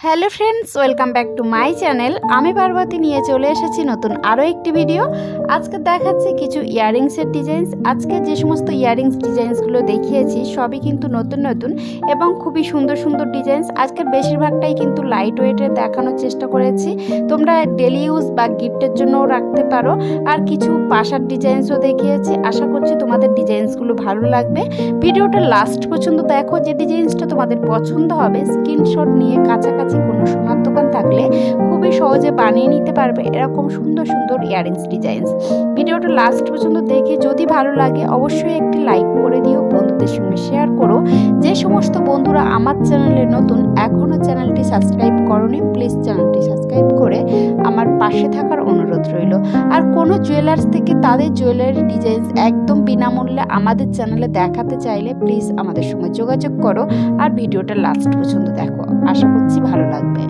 Hello friends, welcome back to my channel. আমি পার্বতী নিয়ে চলে এসেছি নতুন আরও একটি ভিডিও। আজকে দেখাচ্ছি কিছু ইয়াররিংসের ডিজাইনস। আজকে যে সমস্ত ইয়াররিংস ডিজাইনসগুলো দেখিয়েছি সবই কিন্তু নতুন নতুন এবং খুবই সুন্দর সুন্দর ডিজাইনস। আজকের বেশিরভাগটাই কিন্তু লাইট ওয়েটের দেখানোর চেষ্টা করেছি। তোমরা ডেলি ইউজ বা গিফটের জন্যও রাখতে পারো। আর কিছু পাশার ডিজাইনসও দেখিয়েছি। আশা করছি তোমাদের ডিজাইনসগুলো ভালো লাগবে। ভিডিওটা লাস্ট পর্যন্ত দেখো। যে ডিজাইনসটা তোমাদের পছন্দ হবে স্ক্রিনশট নিয়ে কাছাকাছি কোনো সোনার দোকান থাকলে খুবই সহজে বানিয়ে নিতে পারবে এরকম সুন্দর সুন্দর ইয়াররিংস ডিজাইনস। ভিডিওটা লাস্ট পর্যন্ত দেখে যদি ভালো লাগে অবশ্যই একটি লাইক করে দিও, বন্ধুদের সঙ্গে শেয়ার করো। যে সমস্ত বন্ধুরা আমার চ্যানেলে নতুন এখনও চ্যানেলটি সাবস্ক্রাইব করোনি, প্লিজ চ্যানেলটি সাবস্ক্রাইব করে আমার পাশে থাকার অনুরোধ রইল। আর কোনো জুয়েলার্স থেকে তাদের জুয়েলারি ডিজাইনস একদম বিনামূল্যে আমাদের চ্যানেলে দেখাতে চাইলে প্লিজ আমাদের সঙ্গে যোগাযোগ করো আর ভিডিওটা লাস্ট পর্যন্ত দেখো। আশা করছি ভালো লাগবে।